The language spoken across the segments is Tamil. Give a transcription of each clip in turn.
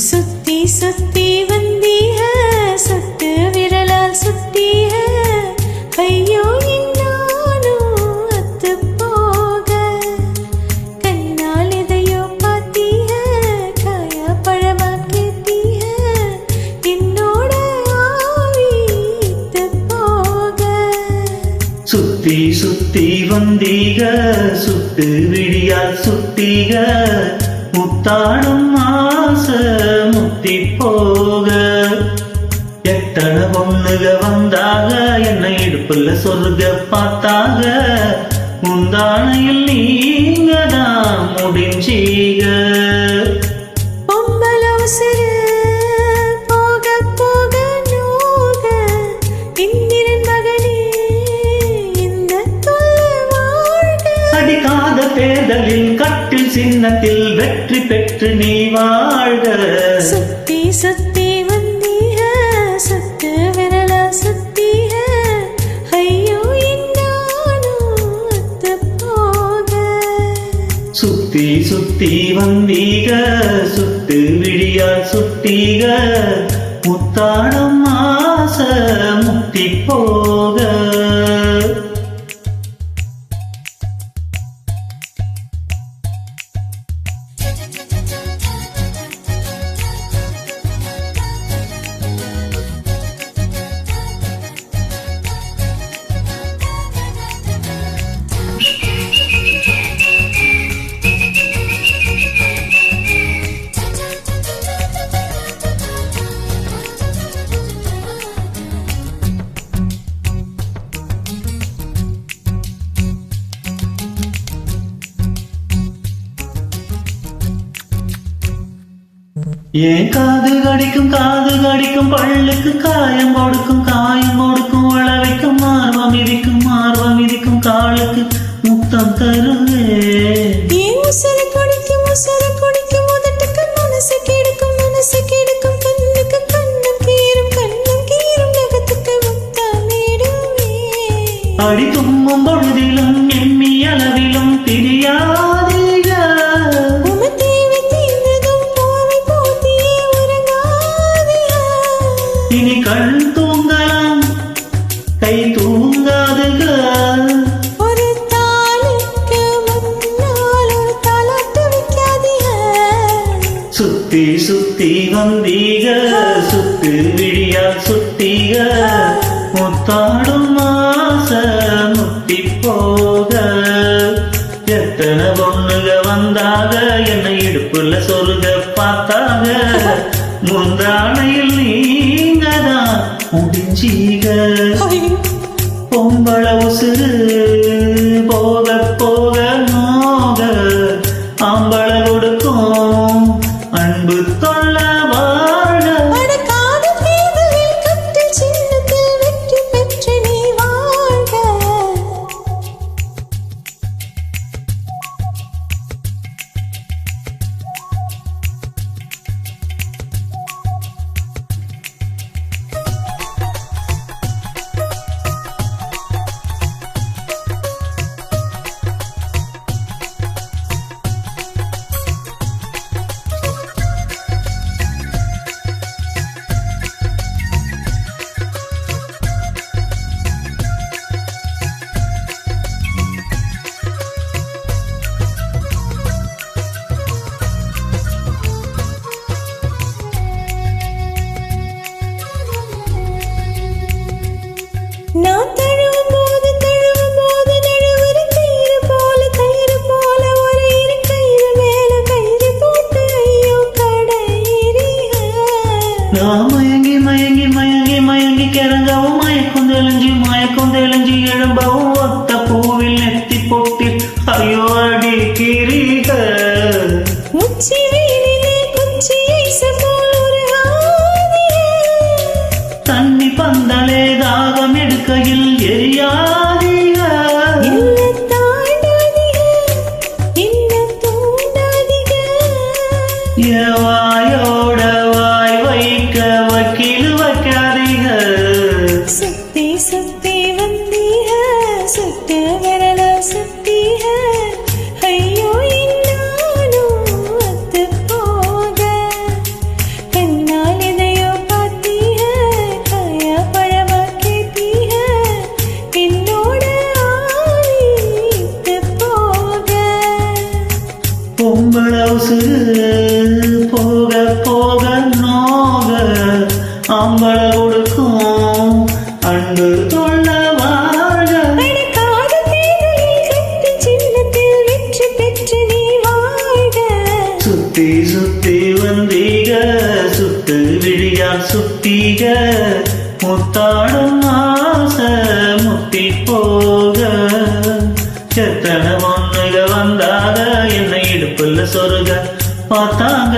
சுத்தி சுத்தி வந்தி है சுத்து விரலால் சுத்தி है ஐயோ நானும் அத்து போக கண்ணால் எதையோ பாத்தி है காயா பழமா கேத்தி है என்னோட ஆவி இத்து போக சுத்தி சுத்தி வந்தீக சுத்து விழியால் சுத்தீக முத்தாடும் ஆசை முத்தி போக எத்தனை பொண்ணுக வந்தாக என்னை இடுப்புல சொர்க்க பார்த்தாக முந்தானையில் நீங்க தான் முடிஞ்சீக அடிக்காத தேர்தலில் கட்டில் சின்னத்தில் வெற்றி பெற்று நீ வாழ்க சுத்தி சுத்தி வந்தி है சுத்து விரல சுத்தி है ஐயோ நானும் அத்து போக சுத்தி சுத்தி வந்தீக சுத்து விழியால் சுத்தீக முத்தாடும் ஆசை முத்தி போக ஏன் காது கடிக்கும் பல்லுக்கு காயம் கொடுக்கும் வளவைக்கும் மார்வம் இதிக்கும் காலுக்கு முத்தம் தருவே உசரை குடிக்கும் உதட்டுக்கு மனசு கெடுக்கும் கண்ணுக்கு கண்ணம் கீரும் நகத்துக்கு முத்தமிடுவே அடி தும்மும் பொழுதிலும் எம்மி அளவிலும் பிரியாதீக இனி கண் தூங்கலாம் கை தூங்காதுக ஒரு தாளுக்கு முன்னால் ஒரு தாலாட்டு வைக்காதீங்க சுத்தி சுத்தி வந்தீக சுத்து விழியால் சுத்தீக முத்தாடும் ஆசை முத்தி போக எத்தனை பொண்ணுக வந்தாக என்னை இடுப்புல சொருக பார்த்தாக முந்தானையில் நீங்க தான் முடிஞ்சீக பொம்பள உசுறு போக போக நோக ஆம்பள கொடுக்கும் அன்பு தொல்ல வாழ சின்னத்தில் வெற்றி பெற்று நீ வாழ்க நான் தழுவும் போது நழுவுற கயிறு போல ஒரு இரு கயிறு மேல கயிறு போட்டு ஐயோ கடையிறீங்க நான் மயங்கி கிறங்கவும் மயக்கம் தெளிஞ்சு எழும்பவும் ஒத்த பூவில் நெத்தி போட்டில் ஐயோ அடிக்கிறீக உச்சி வெயிலிலே குச்சி ஐச போல் ஒரு ஆதியே தண்ணி பந்தலே தாகம் எடுக்கையில் எரியாதீக என்ன தாழ்ந்தால் ஆம்பள கொடுக்கும் அன்பு தொல்ல வாழ்க. அடக்காத தேர்தலில் கட்டு சின்னத்தில் வெற்றி பெற்று நீ வாழ்க. சுத்தி சுத்தி வந்தீக சுத்து விழியால் சுத்தீக முத்தாடும் ஆசை முத்தி போக. எத்தனை ஒண்ணுக வந்தாக என்னை இடுப்புல சொருக பார்த்தாங்க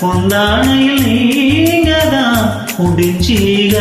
முந்தானையில் நீங்க தான் முடிஞ்சீக.